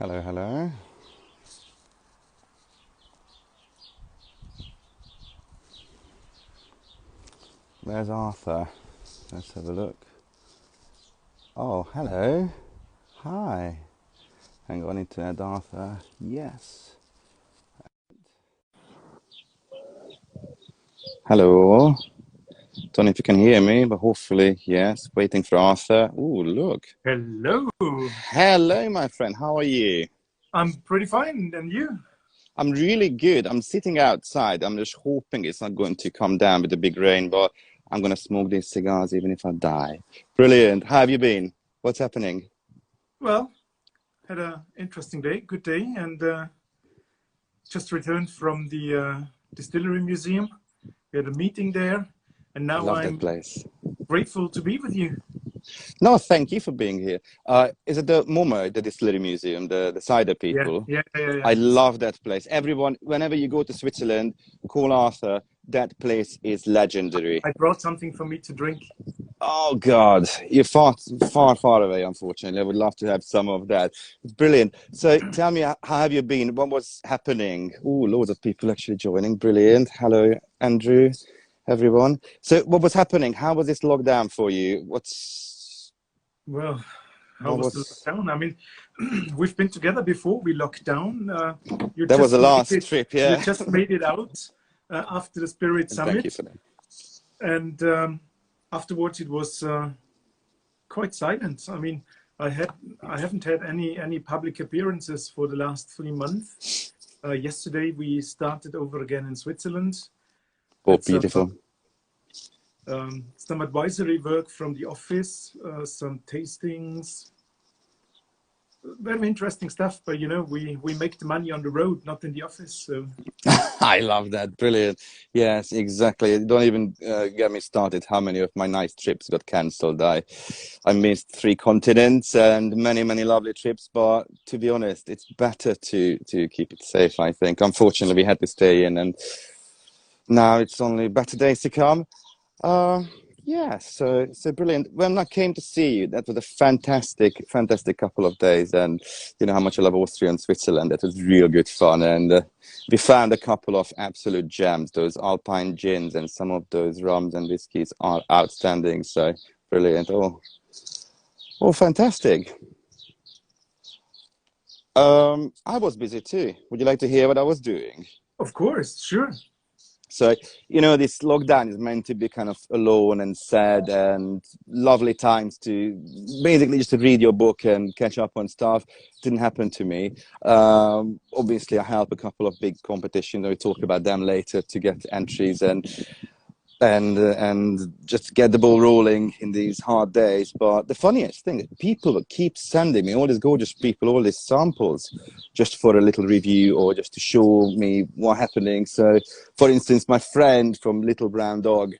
Hello, hello. There's Arthur. Let's have a look. Oh, hello. Hi. Hang on, I need to add Arthur. Yes. Hello. Don't know if you can hear me, but hopefully, yes. Waiting for Arthur. Ooh, look. Hello. Hello, my friend. How are you? I'm pretty fine. And you? I'm really good. I'm sitting outside. I'm just hoping it's not going to come down with the big rain, but I'm going to smoke these cigars even if I die. Brilliant. How have you been? What's happening? Well, had an interesting day, good day, and just returned from the distillery museum. We had a meeting there, and I now love that I'm place. grateful to be with you. No, thank you for being here. Is it the MoMA, the Distillery Museum, the cider Yeah, people? yeah, yeah, yeah. I love that place. Everyone, whenever you go to Switzerland, call Arthur. That place is legendary. I brought something for me to drink. Oh God, you're far, far, far away. Unfortunately, I would love to have some of that. Brilliant. So, tell me, how have you been? What was happening? Oh, loads of people actually joining. Brilliant. Hello, Andrew, everyone. So, what was happening? How was this lockdown for you? Well, how What was the was? lockdown? I mean, we've been together before. We locked down. You That was the just made last it. trip, You yeah. just made it out after the Spirit And thank you Summit, for that. and afterwards it was quite silent. I mean, I haven't had any public appearances for the last 3 months. Yesterday we started over again in Switzerland. Oh, Had beautiful. some advisory work from the office, some tastings, very interesting stuff. But you know, we make the money on the road, not in the office. So I love that. Brilliant. Yes, exactly. Don't even get me started how many of my nice trips got cancelled. I missed 3 continents and many, many lovely trips. But to be honest, it's better to keep it safe, I think. Unfortunately, we had to stay in, and now it's only better days to come. Uh, yeah, so brilliant. When I came to see you, that was a fantastic, fantastic couple of days, and you know how much I love Austria and Switzerland. That was real good fun, and we found a couple of absolute gems. Those Alpine gins and some of those rums and whiskies are outstanding. So brilliant. Oh, fantastic. I was busy too. Would you like to hear what I was doing? of course, sure. So, you know, this lockdown is meant to be kind of alone and sad and lovely times to basically just to read your book and catch up on stuff. Didn't happen to me. Obviously, I help a couple of big competitions. We talk about them later to get entries and just get the ball rolling in these hard days. But the funniest thing is people keep sending me all these gorgeous people, all these samples, just for a little review or just to show me what's happening. So, for instance, my friend from Little Brown Dog,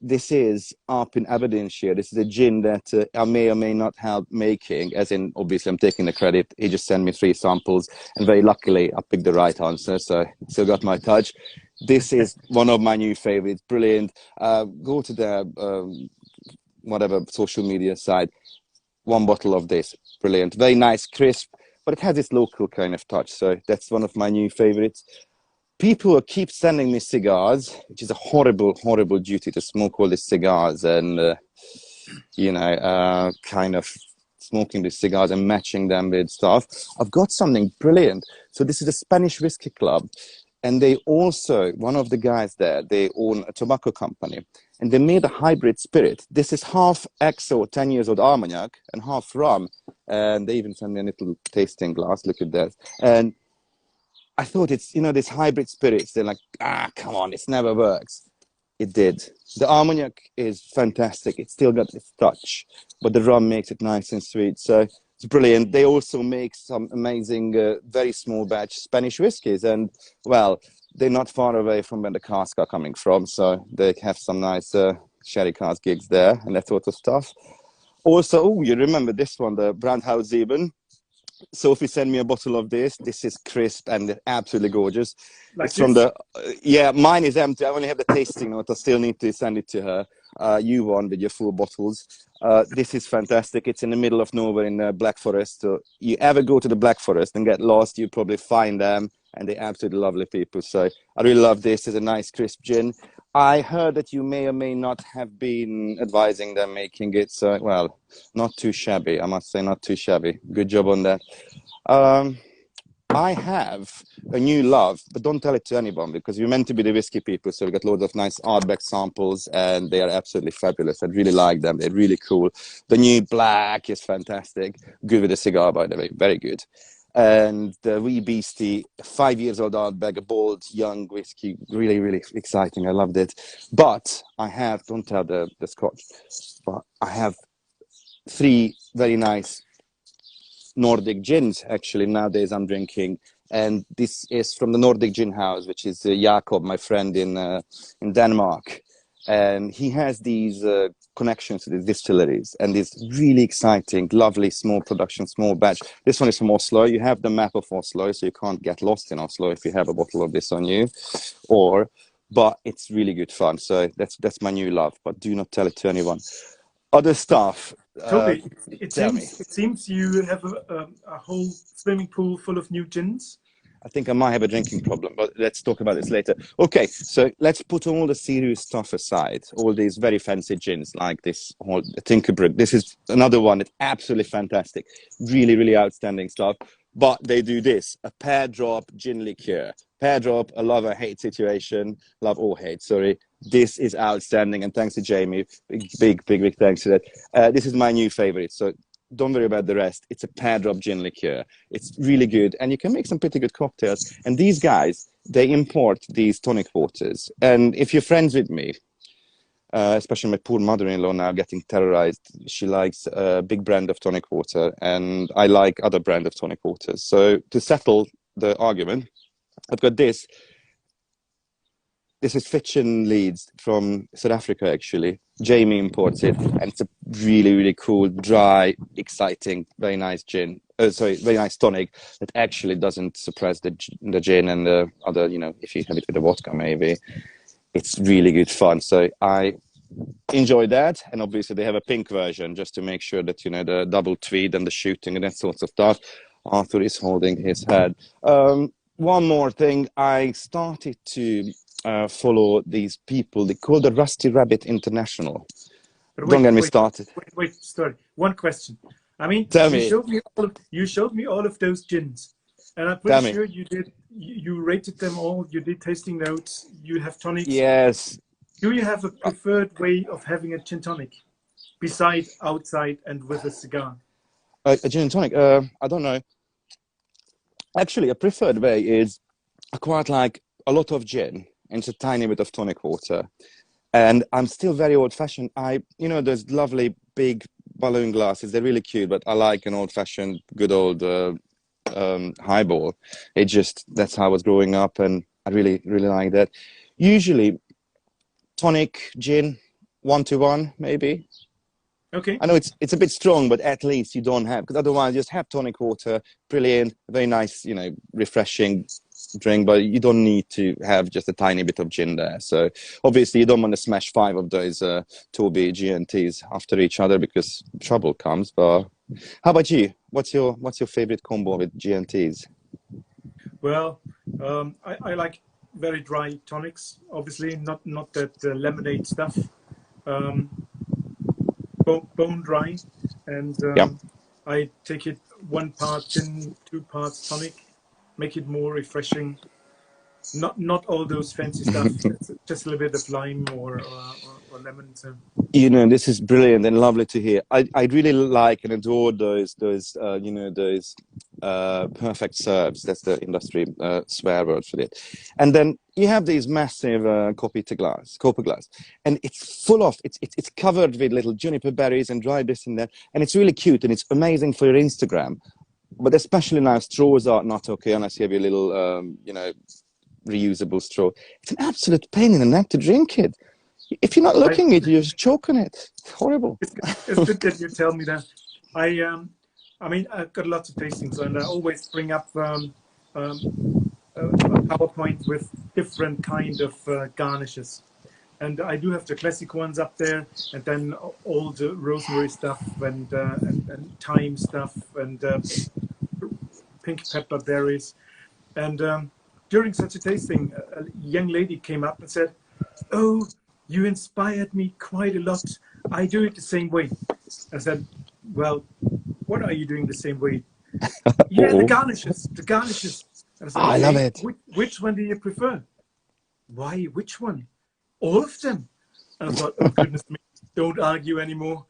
this is up in Aberdeenshire. This is a gin that I may or may not help making, as in, obviously, I'm taking the credit. He just sent me 3 samples, and very luckily, I picked the right answer, so still got my touch. This is one of my new favorites. Brilliant. Go to the whatever social media site. 1 bottle of this. Brilliant. Very nice, crisp, but it has this local kind of touch. So that's one of my new favorites. People keep sending me cigars, which is a horrible, horrible duty to smoke all these cigars and, kind of smoking these cigars and matching them with stuff. I've got something brilliant. So this is a Spanish whiskey club. And they also, one of the guys there, they own a tobacco company. And they made a hybrid spirit. This is half XO, 10 years old Armagnac, and half rum. And they even sent me a little tasting glass. Look at that. And I thought it's, you know, this hybrid spirits. They're like, come on, this never works. It did. The Armagnac is fantastic. It's still got its touch, but the rum makes it nice and sweet. So it's brilliant. They also make some amazing, very small batch Spanish whiskies. And, well, they're not far away from where the casks are coming from. So they have some nice sherry cask gigs there and that sort of stuff. Also, oh, you remember this one, the Brandhaus Sieben. Sophie sent me a bottle of this. This is crisp and absolutely gorgeous. Like It's from this. the, yeah, mine is empty. I only have the tasting note. I still need to send it to her. You won with your 4 bottles. This is fantastic. It's in the middle of nowhere in the Black Forest. So you ever go to the Black Forest and get lost, you probably find them, and they're absolutely lovely people. So I really love this. It's a nice crisp gin. I heard that you may or may not have been advising them making it. So, well, not too shabby. I must say, not too shabby. Good job on that. I have a new love, but don't tell it to anyone because we're meant to be the whiskey people. So we got loads of nice Ardbeg samples and they are absolutely fabulous. I really like them. They're really cool. The new black is fantastic. Good with a cigar, by the way. Very good. And the wee beastie, 5 years old Ardbeg, a bold, young whiskey. Really, really exciting. I loved it. But I have, don't tell the Scotch, but I have 3 very nice Nordic gins actually nowadays I'm drinking, and this is from the Nordic Gin House, which is Jakob, my friend in Denmark, and he has these connections to the distilleries and these really exciting, lovely small production, small batch. This one is from Oslo. You have the map of Oslo, so you can't get lost in Oslo if you have a bottle of this on you, but it's really good fun. So that's my new love. But do not tell it to anyone. Other stuff. Toby, Tell me. it seems you have a whole swimming pool full of new gins. I think I might have a drinking problem, but let's talk about this later. Okay, so let's put all the serious stuff aside. All these very fancy gins, like this whole Tinkerbrew. This is another one that's absolutely fantastic. Really, really outstanding stuff. But they do this, a pear drop gin liqueur. Pear drop, a love or hate situation. Love or hate, sorry. This is outstanding, and thanks to Jamie. Big thanks to that. This is my new favorite, so don't worry about the rest. It's a pear drop gin liqueur. It's really good, and you can make some pretty good cocktails. And these guys, they import these tonic waters. And if you're friends with me, especially my poor mother-in-law now getting terrorized, she likes a big brand of tonic water, and I like other brand of tonic waters. So to settle the argument, I've got this. This is Fitchin Leeds from South Africa, actually. Jamie imports it, and it's a really, really cool, dry, exciting, very nice gin. Very nice tonic that actually doesn't suppress the gin and the other, if you have it with the vodka, maybe. It's really good fun. So I enjoy that. And obviously they have a pink version just to make sure that, the double tweed and the shooting and that sorts of stuff. Arthur is holding his head. One more thing. I started to follow these people. They call the Rusty Rabbit International. Don't get me started. Wait, sorry. One question. I mean, Tell you me. showed me all of those gins, and I'm pretty sure you did. You rated them all. You did tasting notes. You have tonics. Yes. Do you have a preferred way of having a gin tonic, besides outside and with a cigar? A gin and tonic. I don't know. Actually, a preferred way is I quite like a lot of gin and just a tiny bit of tonic water. And I'm still very old-fashioned. Those lovely big balloon glasses. They're really cute, but I like an old-fashioned, good old highball. That's how I was growing up, and I really, really like that. Usually, tonic, gin, 1-to-1, maybe. Okay. I know it's a bit strong, but at least you don't have, because otherwise you just have tonic water, brilliant, very nice, refreshing drink, but you don't need to have just a tiny bit of gin there. So obviously you don't want to smash 5 of those Toby GNTs after each other because trouble comes. But how about you? What's your favorite combo with GNTs? Well, I like very dry tonics. Obviously, not that lemonade stuff. Bone dry, and I take it 1 part gin, 2 parts tonic, make it more refreshing. Not all those fancy stuff. Just a little bit of lime or lemon. So. This is brilliant and lovely to hear. I really like and adore those perfect serves. That's the industry swear word for it. And then you have these massive copper glass, and it's full of it's covered with little juniper berries and dried this and that, and it's really cute and it's amazing for your Instagram. But especially now, straws are not okay unless you have your little reusable straw. It's an absolute pain in the neck to drink it. If you're not looking at it, you're just choking it. It's horrible. It's good that you tell me that. I mean, I've got lots of tastings, and I always bring up a PowerPoint with different kind of garnishes. And I do have the classic ones up there, and then all the rosemary stuff and thyme stuff and pink pepper berries. And during such a tasting, a young lady came up and said, "Oh, you inspired me quite a lot. I do it the same way." I said, "Well, what are you doing the same way?" "Yeah, the garnishes, the garnishes." And I said, I "Okay, love it. which one do you prefer?" "Why, which one?" "All of them." And I thought, "Oh, goodness me, don't argue anymore."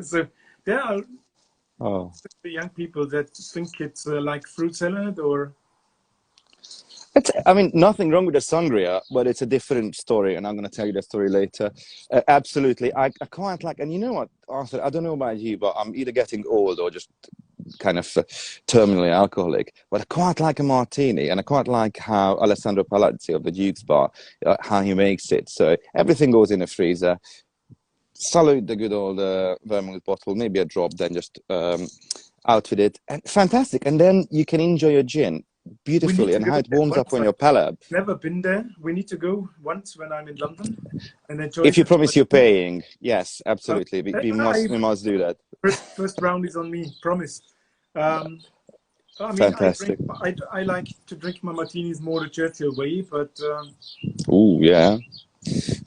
So there are Oh. the young people that think it's like fruit salad or... I mean, nothing wrong with the sangria, but it's a different story, and I'm going to tell you the story later. Absolutely. I quite like, and you know what, Arthur, I don't know about you, but I'm either getting old or just kind of terminally alcoholic, but I quite like a martini, and I quite like how Alessandro Palazzi of the Duke's Bar, how he makes it. So everything goes in a freezer. Salute the good old vermouth bottle, maybe a drop, then just out with it. And fantastic. And then you can enjoy your gin We need beautifully, to and go how it there warms up once. on I've your palate. never been there. We need to go once when I'm in London and enjoy If you such promise a... you're paying, yes, Uh, absolutely. We must do that. first round is on me, promise. I mean, Fantastic. I like to drink my martinis more the Churchill way, but Oh, yeah.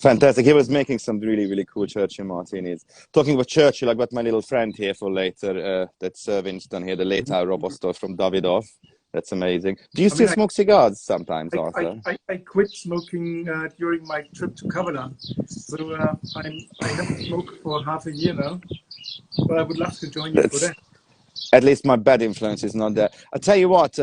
Fantastic. He was making some really, really cool Churchill martinis. Talking about Churchill, I got my little friend here for later. That's Winston here, the late Robosto from Davidoff. That's amazing. Do you I still mean, smoke cigars sometimes, Arthur? I quit smoking during my trip to Kavala, so I haven't smoked for half a year now. But I would love to join you for That's that. At least my bad influence is not there. I'll tell you what,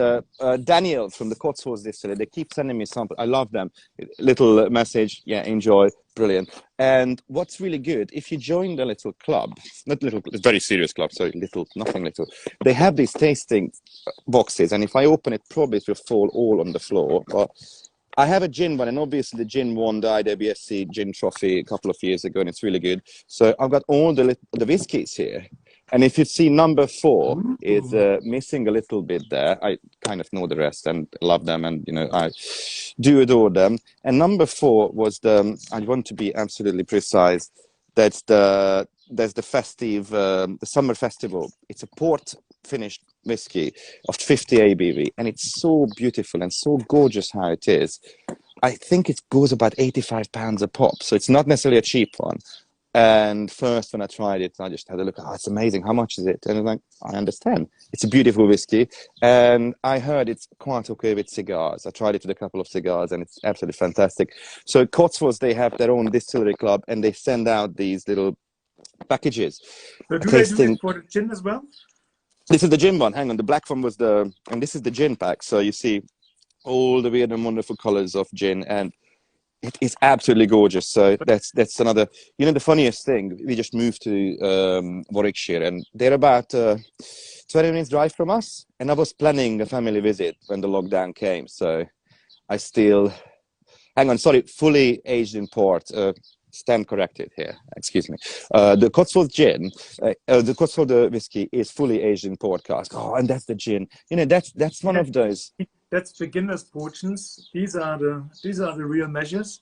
Daniel from the Cotswolds Distillery, they keep sending me something. I love them. Little message, yeah, enjoy, brilliant. And what's really good, if you join the little club, not little, very serious club, sorry, little, nothing little, they have these tasting boxes, and if I open it, probably it will fall all on the floor. But I have a gin one, and obviously the gin won the IWSC gin trophy a couple of years ago, and it's really good. So I've got all the whiskies here. And if you see number 4 is missing a little bit there. I kind of know the rest and love them, and I do adore them. And number 4 was I want to be absolutely precise. That's the festive, the summer festival. It's a port finished whiskey of 50 ABV, and it's so beautiful and so gorgeous how it is. I think it goes about £85 a pop, so it's not necessarily a cheap one. And first, when I tried it, I just had a look. Oh, it's amazing. How much is it? And I'm like, I understand. It's a beautiful whiskey. And I heard it's quite okay with cigars. I tried it with a couple of cigars, and it's absolutely fantastic. So Cotswolds, they have their own distillery club, and they send out these little packages. So do they do Tasting. it for the gin as well? This is the gin one. Hang on. The black one was and this is the gin pack. So you see all the weird and wonderful colors of gin, and it is absolutely gorgeous. So that's another. The funniest thing, we just moved to Warwickshire, and they're about 20 minutes drive from us. And I was planning a family visit when the lockdown came. So I still, hang on, sorry, fully aged in port. Stand corrected here. Excuse me. The Cotswold gin, the Cotswold whiskey is fully aged in port cask. Oh, and that's the gin. That's one of those. That's beginners' portions. These are the real measures.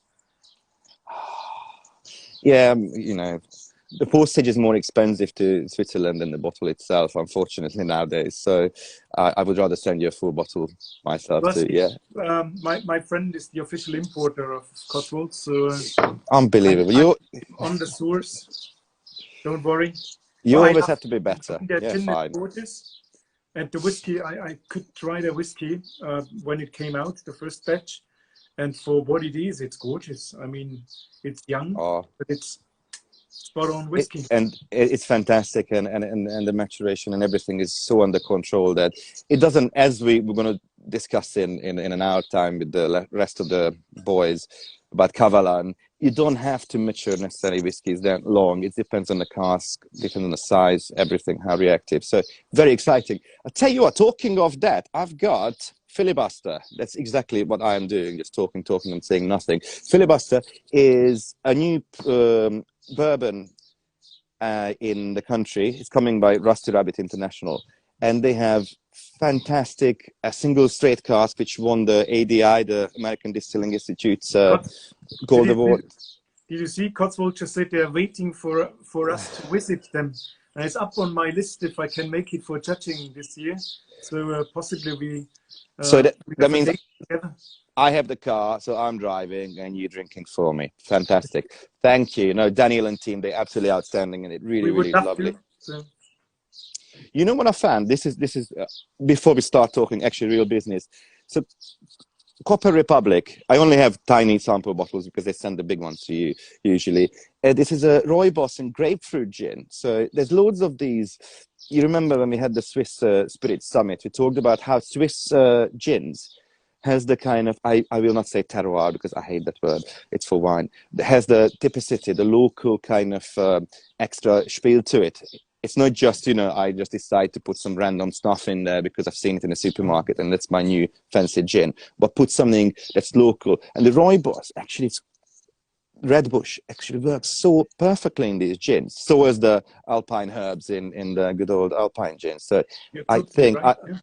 Yeah, the postage is more expensive to Switzerland than the bottle itself, unfortunately, nowadays. So I would rather send you a full bottle myself. Plus, too. Yeah, my friend is the official importer of Cotswolds, so unbelievable. I'm on the source. Don't worry. You always have to be better. Yeah, fine. And the whiskey, I could try the whiskey when it came out, the first batch. And for what it is, it's gorgeous. I mean, it's young, but it's spot on whiskey. It's fantastic, and the maturation and everything is so under control that it doesn't, as we're going to discuss in an hour time with the rest of the boys about Kavalan, you don't have to mature necessarily whiskeys that long. It depends on the cask, depends on the size, everything, how reactive. So very exciting. I'll tell you what, talking of that, I've got Filibuster. That's exactly what I am doing, just talking and saying nothing. Filibuster is a new bourbon in the country. It's coming by Rusty Rabbit International. And they have fantastic single straight cask, which won the ADI, the American Distilling Institute's Gold Award. Did you see? Cotswold just said they're waiting for us to visit them. And it's up on my list if I can make it for judging this year. So possibly we that have a means date together. I have the car, so I'm driving, and you're drinking for me. Fantastic. Thank you. No, Daniel and team, they're absolutely outstanding, and it really, We would really love lovely. to. So. You know what I found? This is before we start talking actually real business. So Copper Republic, I only have tiny sample bottles because they send the big ones to you usually. This is a Rooibos and grapefruit gin. So there's loads of these. You remember when we had the Swiss Spirit Summit, we talked about how Swiss gins has the kind of, I will not say terroir because I hate that word, it's for wine, it has the typicity, the local kind of extra spiel to it. It's not just, you know, I just decide to put some random stuff in there because I've seen it in the supermarket and that's my new fancy gin, but put something that's local. And the Rooibos, actually, it's Red Bush actually works so perfectly in these gins. So as the Alpine herbs in the good old Alpine gins. So You're I totally think right. Yeah.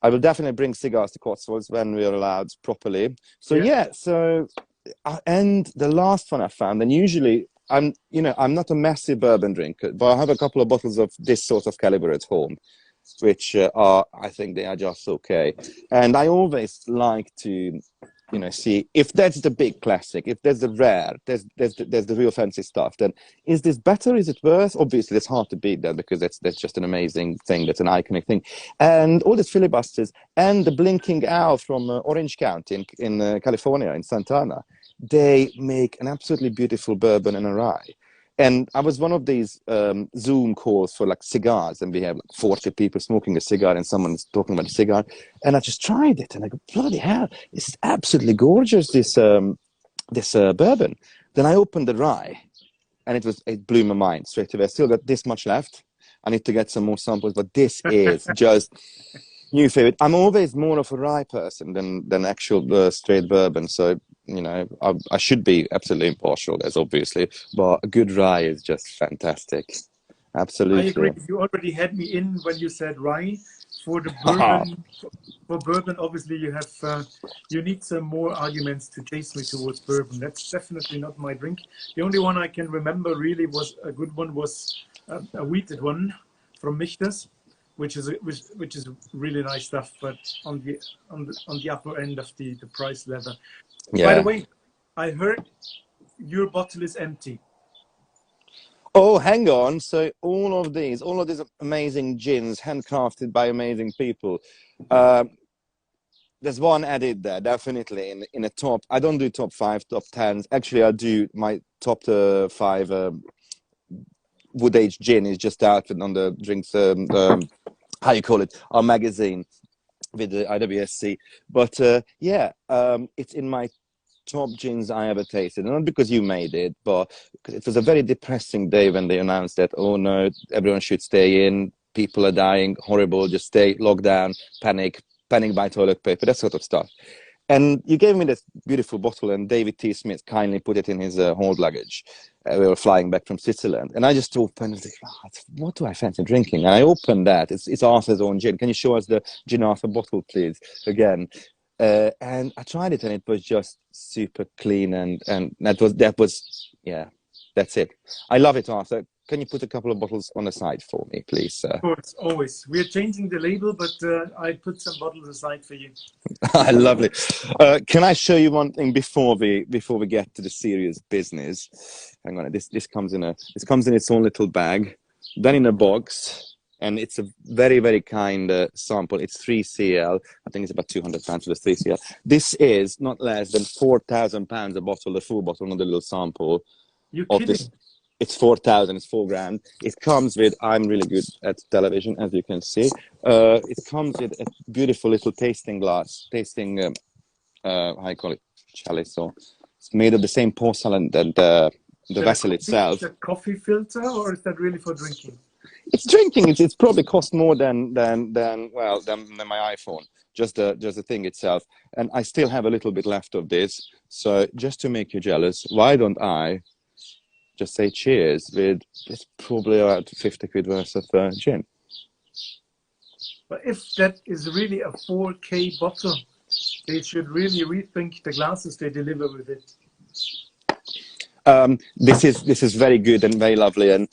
I will definitely bring cigars to Cotswolds when we're allowed properly. So and the last one I found, and usually I'm not a massive bourbon drinker, but I have a couple of bottles of this sort of caliber at home, which I think they are just okay. And I always like to, see if that's the big classic, if there's the rare, there's the real fancy stuff. Then is this better? Is it worse? Obviously, it's hard to beat that because that's just an amazing thing. That's an iconic thing. And all these filibusters and the Blinking Owl from Orange County in California, in Santana, they make an absolutely beautiful bourbon and a rye. And I was one of these Zoom calls for like cigars, and we have like 40 people smoking a cigar, and someone's talking about a cigar. And I just tried it, and I go, bloody hell, this is absolutely gorgeous, this bourbon. Then I opened the rye, and it blew my mind straight away. I still got this much left. I need to get some more samples, but this is just new favorite. I'm always more of a rye person than actual straight bourbon. So, I should be absolutely impartial, as obviously, but a good rye is just fantastic. I Absolutely. agree. You already had me in when you said rye. For the bourbon, for bourbon, obviously you need some more arguments to chase me towards bourbon. That's definitely not my drink. The only one I can remember really was a good one was a wheated one from Michter's, which is really nice stuff, but on the upper end of the price ladder. Yeah. By the way, I heard your bottle is empty. Oh, hang on. So all of these amazing gins, handcrafted by amazing people. There's one added there, definitely in a top. I don't do top 5, top 10s. Actually, I do my top 5 wood aged gin is just out on the drinks. How you call it? Our magazine with the IWSC. But it's in my top gins I ever tasted. Not because you made it, but because it was a very depressing day when they announced that, oh no, everyone should stay in, people are dying, horrible, just stay, lockdown, panic buy toilet paper, that sort of stuff. And you gave me this beautiful bottle, and David T. Smith kindly put it in his hold luggage. We were flying back from Switzerland, and I just opened it. What do I fancy drinking? And I opened that. It's Arthur's own gin. Can you show us the gin Arthur bottle, please? Again. And I tried it, and it was just super clean, and that was that's it. I love it, Arthur. Can you put a couple of bottles on the side for me, please, sir? Of course, always. We're changing the label, but I put some bottles aside for you. Lovely. Can I show you one thing before we get to the serious business? Hang on, this comes in its own little bag, then in a box. And it's a very, very kind sample. It's 3CL. I think it's about £200 for the 3CL. This is not less than £4,000 a bottle, the full bottle, not the little sample. You're of kidding. this. It's 4,000. It's $4,000. It comes with. I'm really good at television, as you can see. It comes with a beautiful little tasting glass, how you call it, chalice. So it's made of the same porcelain that the vessel itself. Is that coffee filter, or is that really for drinking? It's drinking. It's probably cost more than my iPhone. Just the thing itself. And I still have a little bit left of this. So just to make you jealous, why don't I just say cheers with it's probably about 50 quid worth of gin. But if that is really a 4K bottle, they should really rethink the glasses they deliver with it. This is very good and very lovely, and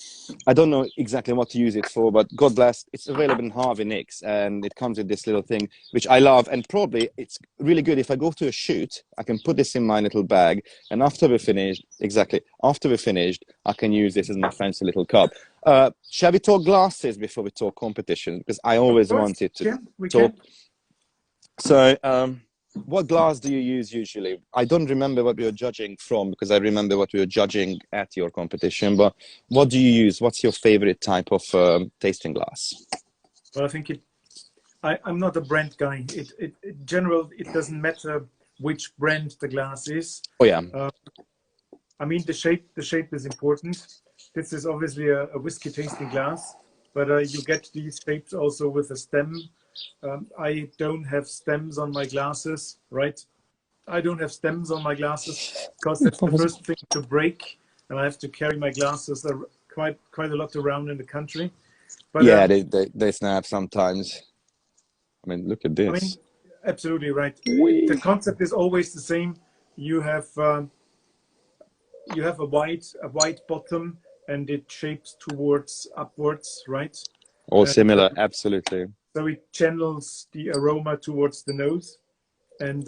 I don't know exactly what to use it for, but God bless, it's available in Harvey Nicks, and it comes with this little thing which I love, and probably it's really good if I go to a shoot. I can put this in my little bag, and after we're finished, I can use this as my fancy little cup. Shall we talk glasses before we talk competition? Because I always wanted to talk. So. What glass do you use usually? I don't remember what we were judging from because I remember what we were judging at your competition, but what do you use? What's your favorite type of tasting glass? Well, I think I'm not a brand guy. In general, it doesn't matter which brand the glass is. Oh yeah. I mean, the shape is important. This is obviously a whiskey tasting glass, but you get these shapes also with a stem. I don't have stems on my glasses, right? I don't have stems on my glasses because that's the first thing to break, and I have to carry my glasses quite a lot around in the country. But yeah, they snap sometimes. I mean, look at this. I mean, absolutely right. The concept is always the same. You have a white bottom, and it shapes towards upwards, right? All similar, absolutely. So it channels the aroma towards the nose, and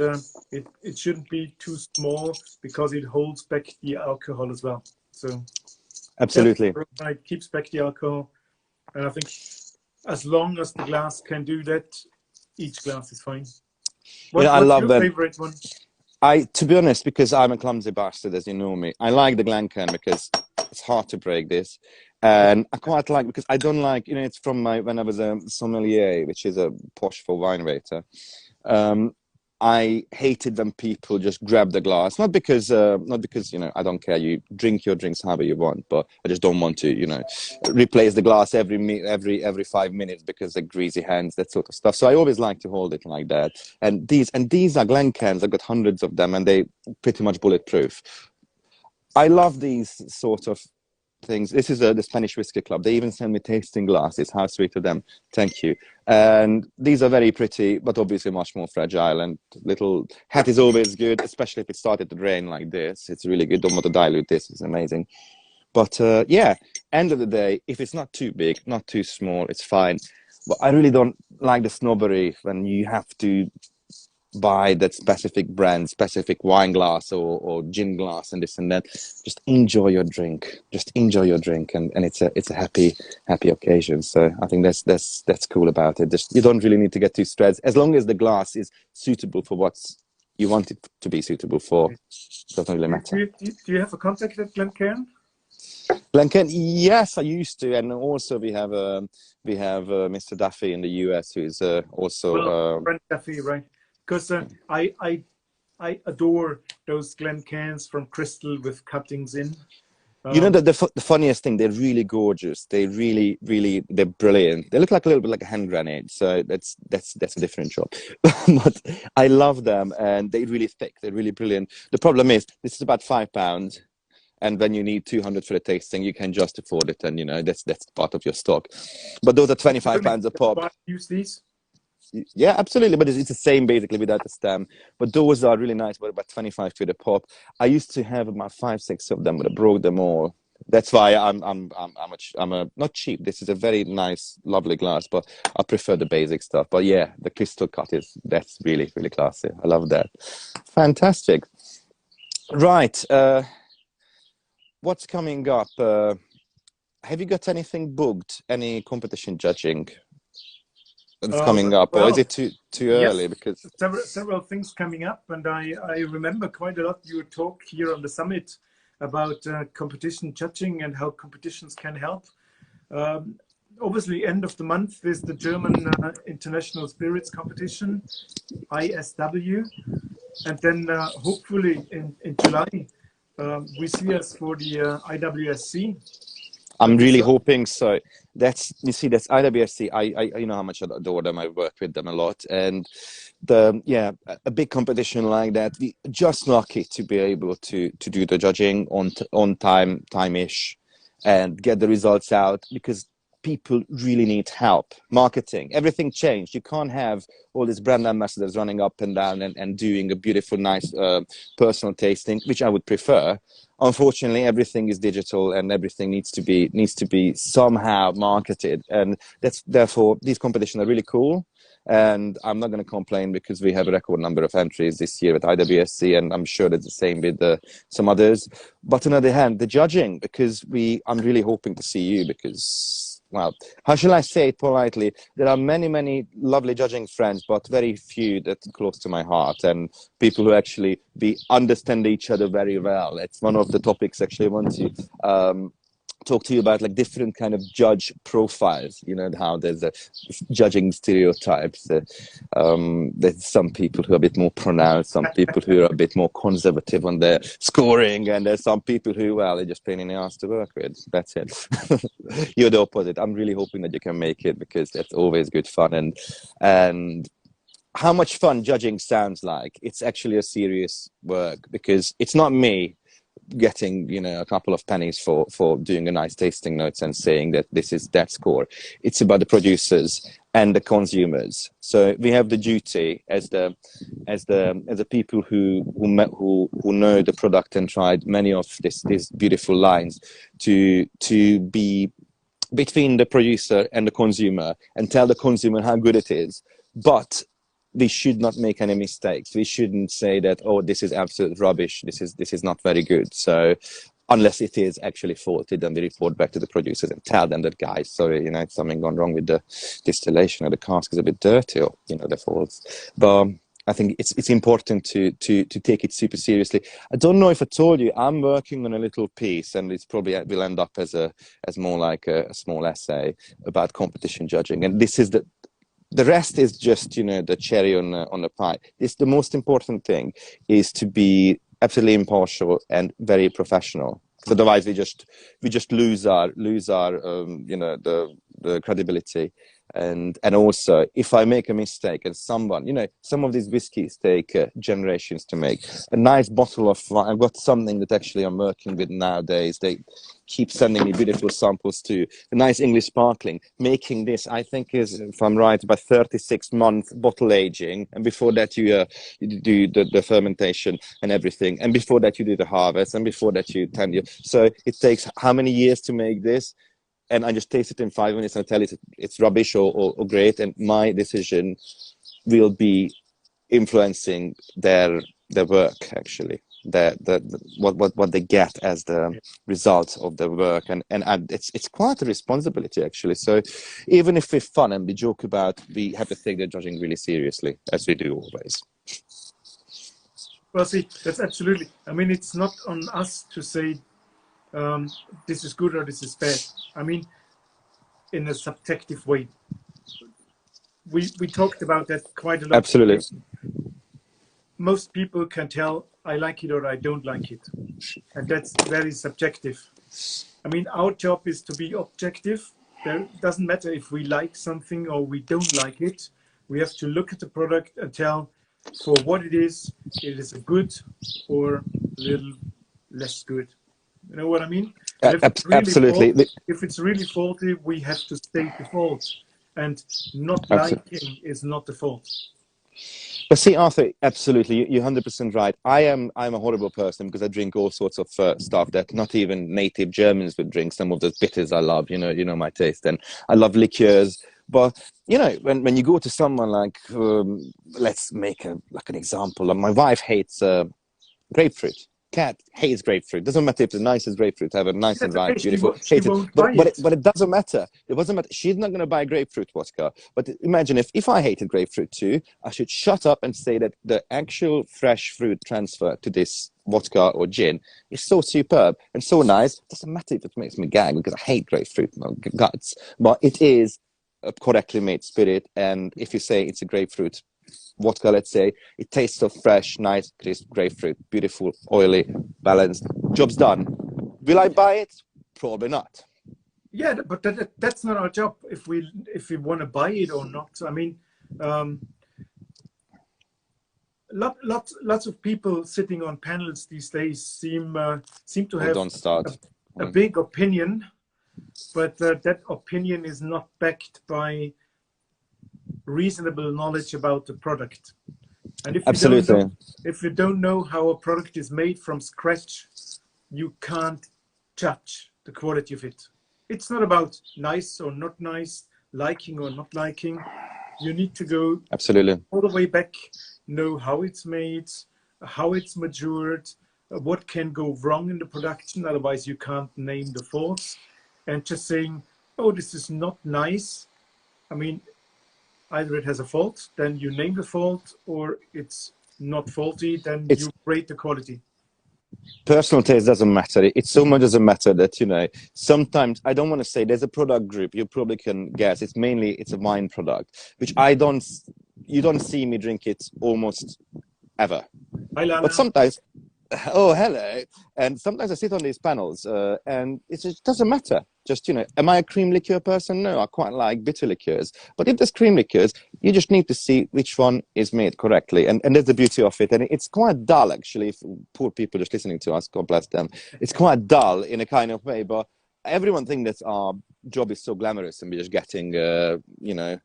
it shouldn't be too small because it holds back the alcohol as well. So absolutely, it keeps back the alcohol, and I think as long as the glass can do that, each glass is fine. I love your that. favorite one? To be honest, because I'm a clumsy bastard, as you know me, I like the Glencairn because it's hard to break this. And I quite like, because I don't like, it's from when I was a sommelier, which is a posh for wine rater. I hated when people just grab the glass, not because I don't care. You drink your drinks however you want, but I just don't want to, replace the glass every 5 minutes because of greasy hands, that sort of stuff. So I always like to hold it like that. And these are Glencairns. I've got hundreds of them, and they pretty much bulletproof. I love these sort of things. This is the Spanish Whiskey Club. They even send me tasting glasses. How sweet of them. Thank you. And these are very pretty, but obviously much more fragile. And little hat is always good, especially if it started to rain like this. It's really good. Don't want to dilute this. It's amazing. But yeah, end of the day, if it's not too big, not too small, it's fine. But I really don't like the snobbery when you have to buy that specific brand, specific wine glass or gin glass and this and that. Just enjoy your drink. Just enjoy your drink, and it's a happy occasion. So I think that's cool about it. Just, you don't really need to get too stressed as long as the glass is suitable for what you want it to be suitable for. It doesn't really matter. Do you have a contact at Glencairn? Glencairn, yes, I used to, and also we have Mr. Duffy in the US, who is also Brent Duffy, right? Because I adore those Glencairns from crystal with cuttings in. The funniest thing, they're really gorgeous. They're they're brilliant. They look like a little bit like a hand grenade. So that's a different job. But I love them, and they're really thick. They're really brilliant. The problem is this is about £5, and when you need 200 for the tasting, you can just afford it, and that's part of your stock. But those are £25 a pop. Use these. Yeah, absolutely, but it's the same basically without the stem. But those are really nice, but about 25 to the pop. I used to have about 5-6 of them, but I broke them all. That's why I'm not cheap. This is a very nice, lovely glass, but I prefer the basic stuff. But yeah, the crystal cut that's really, really classy. I love that. Fantastic. Right. What's coming up? Have you got anything booked? Any competition judging that's coming up, or is it too early? Yes, because several things coming up, and I remember quite a lot your talk here on the summit about competition judging and how competitions can help. Obviously, end of the month is the German International Spirits Competition, ISW, and then hopefully in July we see us for the IWSC. I'm really hoping so. That's IWSC. I know how much I adore them. I work with them a lot, and a big competition like that. We just lucky to be able to do the judging on time-ish, and get the results out, because people really need help. Marketing, everything changed. You can't have all these brand ambassadors running up and down and doing a beautiful, nice personal tasting, which I would prefer. Unfortunately, everything is digital and everything needs to be somehow marketed. And that's therefore these competitions are really cool. And I'm not going to complain because we have a record number of entries this year at IWSC, and I'm sure that's the same with some others. But on the other hand, the judging, because I'm really hoping to see you because, well, how shall I say it politely? There are many, many lovely judging friends, but very few that are close to my heart, and people who actually understand each other very well. It's one of the topics actually I want to talk to you about, like different kind of judge profiles, you know, how there's judging stereotypes. There's some people who are a bit more pronounced, some people who are a bit more conservative on their scoring, and there's some people who, well, they're just pain in the ass to work with. That's it. You're the opposite. I'm really hoping that you can make it because that's always good fun. And how much fun judging sounds like, it's actually a serious work because it's not me getting, you know, a couple of pennies for doing a nice tasting notes and saying that this is that score. It's about the producers and the consumers. So we have the duty as the people who know the product and tried many of these beautiful lines to be between the producer and the consumer and tell the consumer how good it is. But we should not make any mistakes. We shouldn't say that, oh, this is absolute rubbish. This is not very good. So unless it is actually faulty, then we report back to the producers and tell them that, guys, sorry, you know, it's something gone wrong with the distillation, or the cask is a bit dirty, or, you know, the faults. But I think it's important to take it super seriously. I don't know if I told you, I'm working on a little piece, and it's probably will end up as more like a small essay about competition judging. And this is the rest is just, you know, the cherry on the pie. It's the most important thing is to be absolutely impartial and very professional. Because otherwise we just lose our you know, the credibility. And also, if I make a mistake and someone, you know, some of these whiskeys take generations to make. A nice bottle of wine, I've got something that actually I'm working with nowadays. They keep sending me beautiful samples too. A nice English sparkling. Making this, I think, is, if I'm right, about 36-month bottle aging. And before that, you do the fermentation and everything. And before that, you do the harvest. And before that, you tend. So it takes how many years to make this? And I just taste it in 5 minutes and I tell it it's rubbish or great. And my decision will be influencing their work, actually. What they get as the result of their work. And it's quite a responsibility, actually. So even if we're fun and we joke about, we have to take the judging really seriously, as we do always. Well, see, that's absolutely. I mean, it's not on us to say this is good or this is bad. I mean, in a subjective way. We talked about that quite a lot. Absolutely. Most people can tell I like it or I don't like it. And that's very subjective. I mean, our job is to be objective. It doesn't matter if we like something or we don't like it. We have to look at the product and tell for what it is a good or a little less good. You know what I mean? If it's really absolutely. If it's really faulty, we have to state the fault. And not liking is not the fault. But see, Arthur, absolutely, you're 100% right. I'm a horrible person because I drink all sorts of stuff that not even native Germans would drink. Some of those bitters I love, you know my taste, and I love liqueurs. But you know, when you go to someone like, let's make an example. My wife hates grapefruit. Cat hates grapefruit. Doesn't matter if the nicest grapefruit, have a nice and ripe, beautiful. But it doesn't matter. It doesn't matter. She's not going to buy grapefruit vodka. But imagine if I hated grapefruit too, I should shut up and say that the actual fresh fruit transfer to this vodka or gin is so superb and so nice. It doesn't matter if it makes me gag because I hate grapefruit guts. But it is a correctly made spirit. And if you say it's a grapefruit vodka, let's say, it tastes so fresh, nice, crisp grapefruit, beautiful, oily, balanced. Job's done. Will I buy it? Probably not. Yeah, but that's not our job. If we want to buy it or not. I mean, lots of people sitting on panels these days seem to have Don't start. a big opinion but that opinion is not backed by reasonable knowledge about the product. And Absolutely. if you don't know how a product is made from scratch, you can't judge the quality of it. It's not about nice or not nice, liking or not liking. You need to go Absolutely. all the way back, know how it's made, how it's matured, what can go wrong in the production, otherwise you can't name the faults. And just saying, oh, this is not nice. I mean, either it has a fault, then you name the fault, or it's not faulty, then you rate the quality. Personal taste doesn't matter. It so much doesn't matter that, you know, sometimes I don't want to say there's a product group, you probably can guess. It's a wine product, which you don't see me drink it almost ever. Hi, Lala. But sometimes, oh, hello. And sometimes I sit on these panels and it just doesn't matter. Just, you know, am I a cream liqueur person? No, I quite like bitter liqueurs. But if there's cream liqueurs, you just need to see which one is made correctly. And that's the beauty of it. And it's quite dull, actually, for poor people just listening to us, God bless them. It's quite dull in a kind of way, but everyone thinks that our job is so glamorous and we're just getting, you know,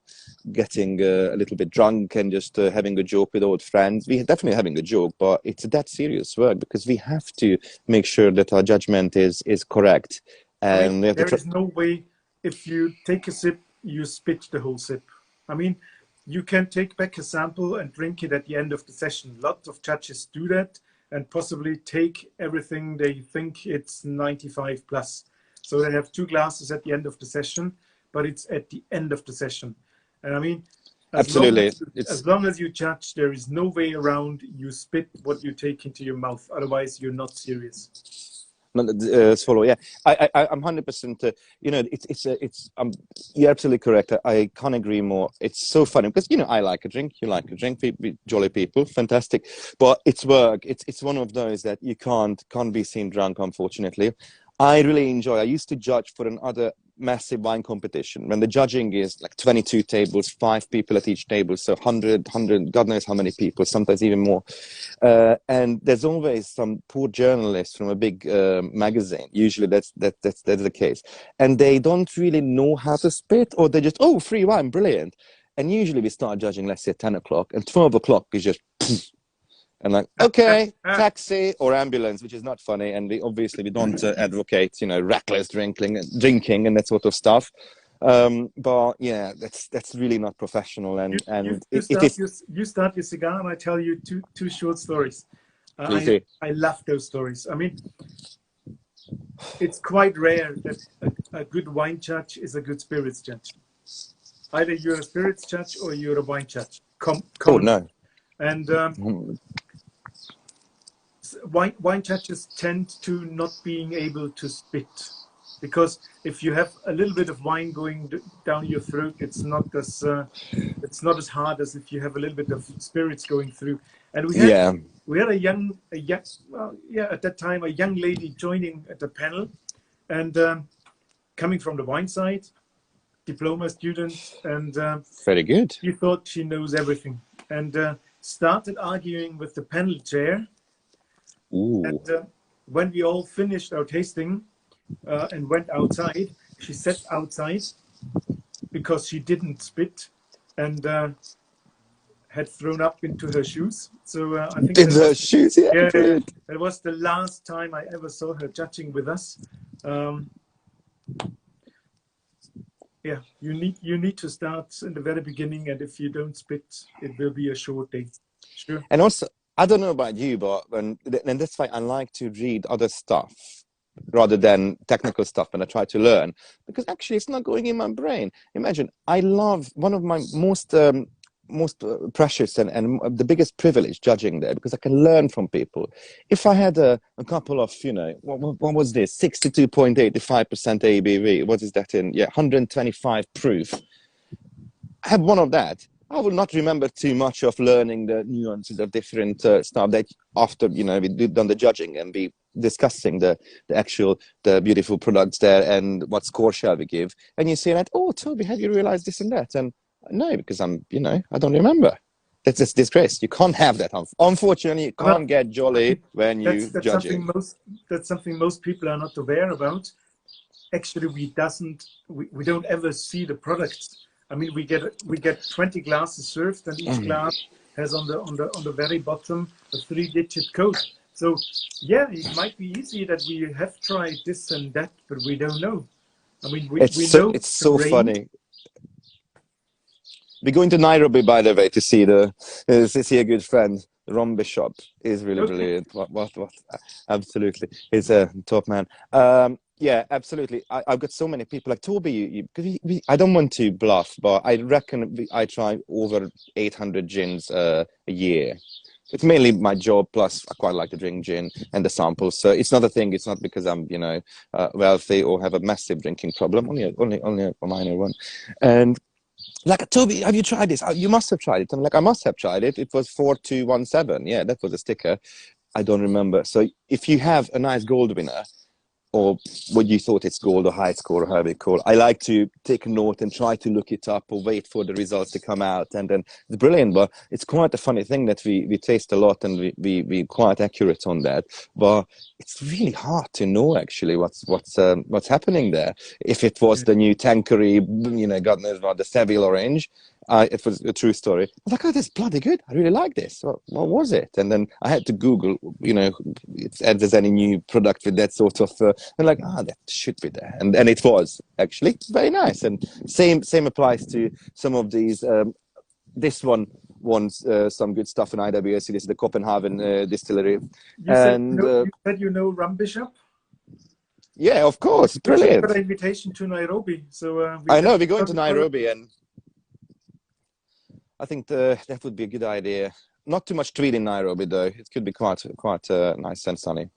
getting a little bit drunk and just having a joke with old friends. We're definitely having a joke, but it's that serious work because we have to make sure that our judgment is correct. And I mean, there is no way if you take a sip, you spit the whole sip. I mean, you can take back a sample and drink it at the end of the session. Lots of judges do that and possibly take everything they think it's 95 plus. So they have 2 glasses at the end of the session, but it's at the end of the session. And I mean, as long as you judge, there is no way around. You spit what you take into your mouth. Otherwise, you're not serious. Swallow, yeah. I'm 100%. You know, you're absolutely correct. I can't agree more. It's so funny because you know I like a drink. You like a drink. We jolly people, fantastic. But it's work. It's one of those that you can't be seen drunk, unfortunately. I really enjoy. I used to judge for another massive wine competition when the judging is like 22 tables, 5 people at each table, so 100, God knows how many people, sometimes even more. And there's always some poor journalist from a big magazine. Usually that's the case, and they don't really know how to spit, or they just free wine, brilliant. And usually we start judging, let's say at 10 o'clock, and 12 o'clock is just. And like, okay, taxi or ambulance, which is not funny. And we don't advocate, you know, reckless drinking and that sort of stuff. But yeah, that's really not professional. And you start your cigar, and I tell you two short stories. I love those stories. I mean, it's quite rare that a good wine judge is a good spirits judge. Either you're a spirits judge or you're a wine judge. No. And wine judges tend to not being able to spit, because if you have a little bit of wine going down your throat, it's not as hard as if you have a little bit of spirits going through. And we had a young at that time a young lady joining at the panel, and coming from the wine side, diploma student, and very good. She thought she knows everything, and started arguing with the panel chair. Ooh. And when we all finished our tasting and went outside, she sat outside because she didn't spit and had thrown up into her shoes. So I think it was the last time I ever saw her judging with us. Yeah, you need to start in the very beginning, and if you don't spit, it will be a short day. Sure. And also, I don't know about you, but and that's why I like to read other stuff rather than technical stuff, and I try to learn, because actually it's not going in my brain. Imagine, I love one of my most precious and the biggest privilege judging there, because I can learn from people. If I had a couple of, you know, what was this, 62.85% ABV, what is that in? Yeah, 125 proof. I have one of that. I will not remember too much of learning the nuances of different stuff that after, you know, we've done the judging and be discussing the beautiful products there and what score shall we give. And you say that, oh, Toby, have you realized this and that? And no, because I don't remember. That's just disgrace. You can't have that. Unfortunately, you can't get jolly when you judging. That's something most people are not aware about. actually we don't ever see the products. I mean, we get 20 glasses served, and each glass has on the very bottom a 3-digit code. So yeah, it might be easy that we have tried this and that, but we don't know. I mean, we know it's the so range. funny. We're going to Nairobi, by the way, to see a good friend. Ron Bishop is really Okay. brilliant. What? Absolutely, he's a top man. Yeah, absolutely. I've got so many people like Toby. I don't want to bluff, but I reckon I try over 800 gins a year. It's mainly my job, plus I quite like to drink gin and the samples. So it's not a thing. It's not because I'm, wealthy or have a massive drinking problem. Only a minor one. And like, Toby, have you tried this? You must have tried it. I'm like, I must have tried it. It was 4217. Yeah, that was a sticker. I don't remember. So if you have a nice gold winner, or what you thought it's gold or high score or however you call it, I like to take a note and try to look it up or wait for the results to come out. And then it's brilliant, but it's quite a funny thing that we taste a lot and we quite accurate on that. But it's really hard to know actually what's happening there. If it was the new Tanqueray, God knows what, the Seville orange, it was a true story. I was like, oh, this is bloody good. I really like this. What was it? And then I had to Google, if there's any new product with that sort of, and like, that should be there. And it was actually very nice. And same applies to some of these. This one wants some good stuff in IWSC. This is the Copenhagen distillery. You said you know Rum Bishop? Yeah, of course. Brilliant. We got an invitation to Nairobi. So I know, we're going to Nairobi, and I think that would be a good idea. Not too much tweed in Nairobi, though. It could be quite nice and sunny.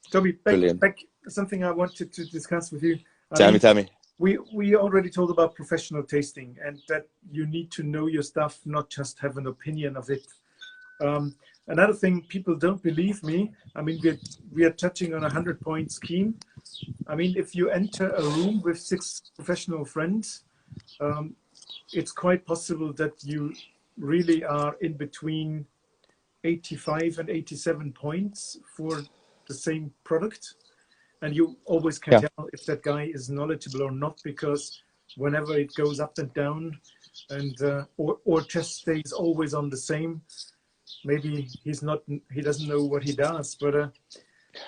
Toby, back something I wanted to discuss with you. Tell me. We already told about professional tasting, and that you need to know your stuff, not just have an opinion of it. Another thing, people don't believe me. I mean, we are touching on a 100-point scheme. I mean, if you enter a room with 6 professional friends, it's quite possible that you really are in between 85 and 87 points for the same product. And you always can tell if that guy is knowledgeable or not, because whenever it goes up and down and or just stays always on the same, maybe he doesn't know what he does. But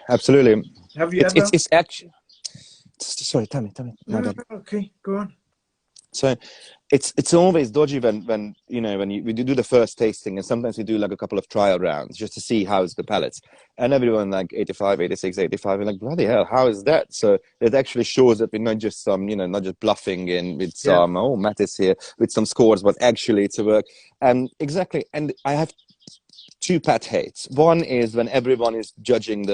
absolutely. Have you ever? It's actually. Sorry, tell me. No, okay, go on. So it's always dodgy when we do the first tasting, and sometimes we do like a couple of trial rounds just to see how's the palates, and everyone like 85, 86, 85, and like, bloody hell, how is that? So it actually shows that we're not just not just bluffing in with some Matt is here with some scores, but actually it's a work. And exactly, and I have 2 pet hates. One is when everyone is judging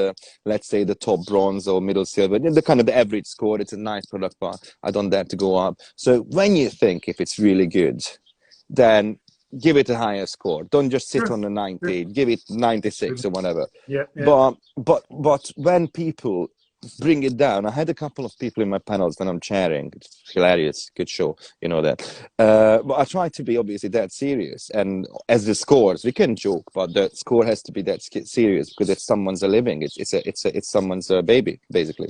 let's say the top bronze or middle silver, the kind of the average score. It's a nice product, but I don't dare to go up. So when you think if it's really good, then give it a higher score. Don't just sit on the 90. Give it 96 or whatever. Yeah. But when people bring it down, I had a couple of people in my panels that I'm chairing. It's hilarious, good show, that. But I try to be obviously that serious. And as the scores, we can joke, but the score has to be that serious because it's someone's living. It's someone's baby, basically.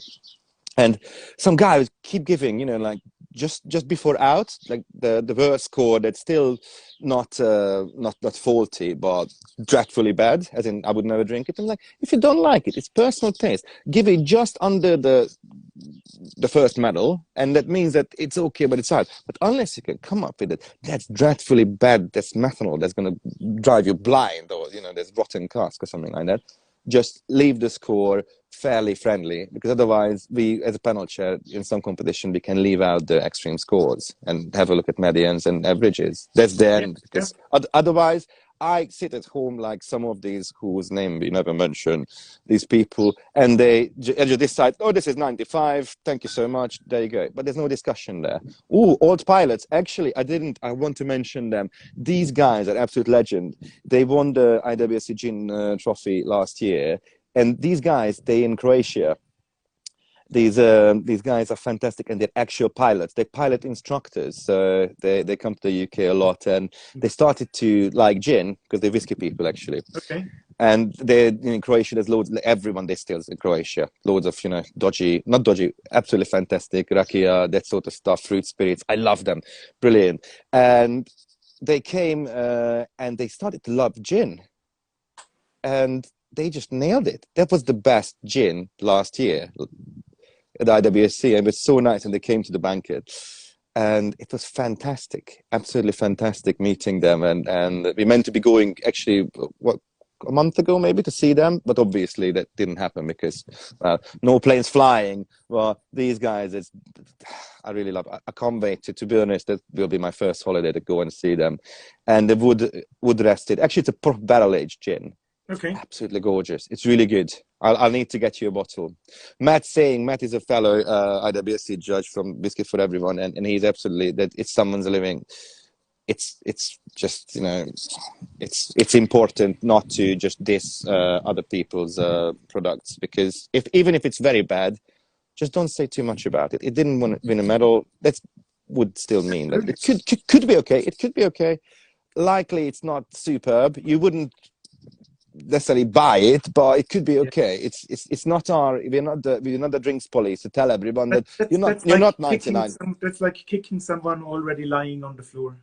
And some guys keep giving, like just before out, like the worst score that's still not faulty, but dreadfully bad, as in I would never drink it. I'm like, if you don't like it, it's personal taste. Give it just under the first medal, and that means that it's okay, but it's hard. But unless you can come up with it, that's dreadfully bad, that's methanol, that's going to drive you blind, or there's rotten cask or something like that. Just leave the score fairly friendly, because otherwise we, as a panel chair in some competition, we can leave out the extreme scores and have a look at medians and averages. That's the end, because otherwise I sit at home like some of these whose name we never mention, these people, and they just decide, oh, this is 95, thank you so much, there you go. But there's no discussion there. Oh, old pilots, actually, I want to mention them. These guys are absolute legend. They won the IWSC Gin trophy last year, and these guys, they in Croatia. These guys are fantastic, and they're actual pilots. They're pilot instructors, so they come to the UK a lot, and they started to like gin because they're whiskey people, actually. Okay. And they in Croatia, there's loads. Everyone distills in Croatia. Loads of not dodgy, absolutely fantastic rakia, that sort of stuff, fruit spirits. I love them, brilliant. And they came and they started to love gin, and they just nailed it. That was the best gin last year at IWSC, and it was so nice. And they came to the banquet, and it was fantastic, absolutely fantastic meeting them. And we meant to be going actually a month ago maybe to see them, but obviously that didn't happen because no planes flying. Well, these guys, I really love. I can't wait to be honest. That will be my first holiday to go and see them. And the wood rested. Actually, it's a proper barrel aged gin. Okay. Absolutely gorgeous. It's really good. I'll need to get you a bottle. Matt is a fellow IWSC judge from Biscuit for Everyone, and he's absolutely that it's someone's living. It's just it's important not to just diss other people's products, because even if it's very bad, just don't say too much about it. It didn't win a medal. That would still mean that it could be okay. It could be okay. Likely, it's not superb. You wouldn't necessarily buy it, but it could be okay. It's not we're not the drinks police to tell everyone that you're not 99. That's like kicking someone already lying on the floor.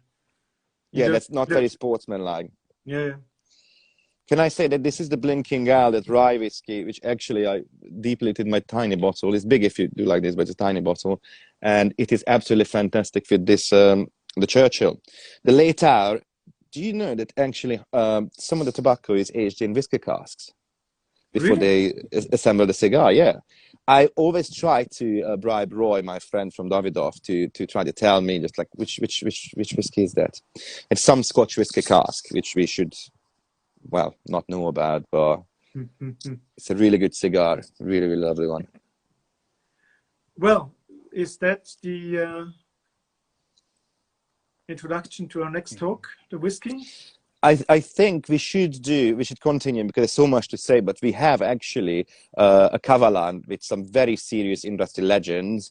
That's not very sportsmanlike. Yeah. Can I say that this is the Blinking Owl, that rye whiskey, which actually I deeply in my tiny bottle. It's big if you do like this, but it's a tiny bottle, and it is absolutely fantastic with this the Churchill, the late hour. Do you know that actually some of the tobacco is aged in whiskey casks before they assemble the cigar? Yeah. I always try to bribe Roy, my friend from Davidoff, to try to tell me just like which whiskey is that. It's some Scotch whiskey cask, which we should, not know about, but it's a really good cigar, really, really lovely one. Well, is that the introduction to our next talk, the whiskey? I think we should continue because there's so much to say, but we have actually a Kavalan with some very serious industry legends.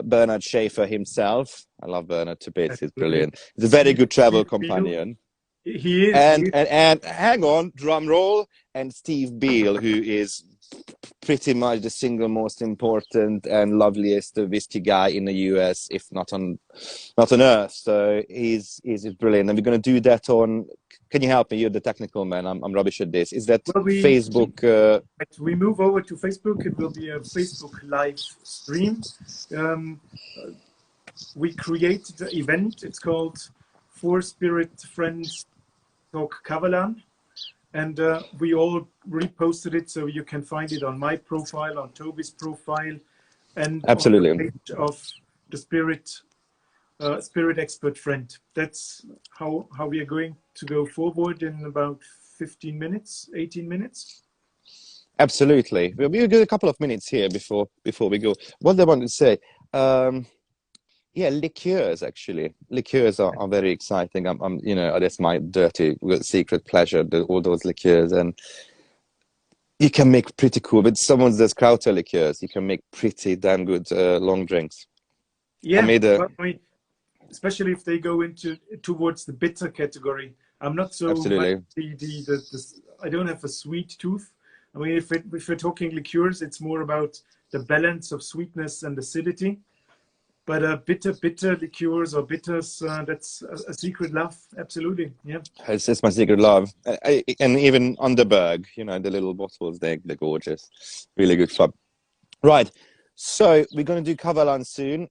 Bernard Schaefer himself. I love Bernard to bits. He's brilliant. He's a very good travel companion. He is. And hang on, drum roll, and Steve Beale, who is pretty much the single most important and loveliest whiskey guy in the US, if not on earth. So he's brilliant, and we're going to do that on. Can you help me? You're the technical man. I'm rubbish at this. Is that Facebook? We move over to Facebook. It will be a Facebook live stream. We created the event. It's called Four Spirit Friends Talk Kavalan. And we all reposted it, so you can find it on my profile, on Toby's profile, and absolutely on the page of the Spirit Expert Friend. That's how we are going to go forward in about 15 minutes, 18 minutes. Absolutely. We'll get a couple of minutes here before we go. What I want to say, liqueurs actually. Liqueurs are very exciting. I'm that's my dirty secret pleasure. All those liqueurs, and you can make pretty cool. But someone does Krauter liqueurs, you can make pretty damn good long drinks. Yeah, especially if they go towards the bitter category. I'm not so absolutely. I don't have a sweet tooth. I mean, if we're talking liqueurs, it's more about the balance of sweetness and acidity. But bitter liqueurs or bitters, that's a secret love. Absolutely, yeah. It's my secret love. And even Underberg, the little bottles, they're gorgeous. Really good fun. Right, so we're going to do Kavalan soon.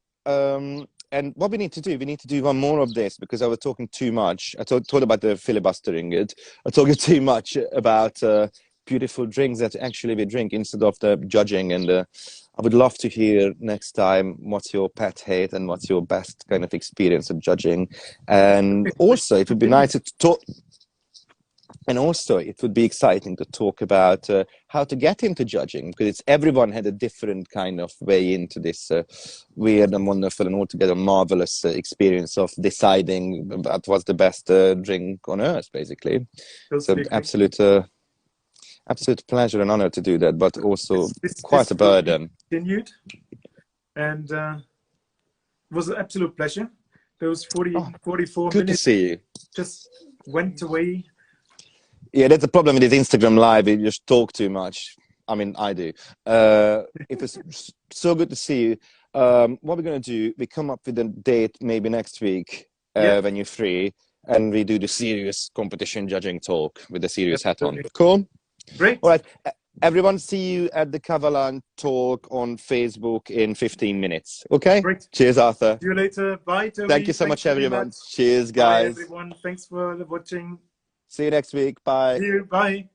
And what we need to do one more of this, because I was talking too much. I talked about the filibustering it. I talked too much about beautiful drinks that actually we drink instead of the judging. And I would love to hear next time what's your pet hate and what's your best kind of experience of judging. And also, it would be nice to talk. And also, it would be exciting to talk about how to get into judging, because everyone had a different kind of way into this weird and wonderful and altogether marvelous experience of deciding about what's the best drink on earth, basically. So absolute pleasure and honor to do that, but also quite a burden. Continued, and it was an absolute pleasure. Those 44 good minutes to see you. just went away. Yeah, that's the problem with this Instagram live. You just talk too much. I mean, I do. It was so good to see you. What we're going to do, we come up with a date maybe next week Yeah, when you're free, and we do the serious competition judging talk with the serious hat on. absolutely. Cool? Great. All right. Everyone, see you at the Kavalan talk on Facebook in 15 minutes. Okay? Great. Cheers, Arthur. See you later. Bye, Thank Toby. you so Thanks much, very everyone. much. Cheers, Bye, guys. everyone. Thanks for watching. See you next week. Bye. See you. Bye.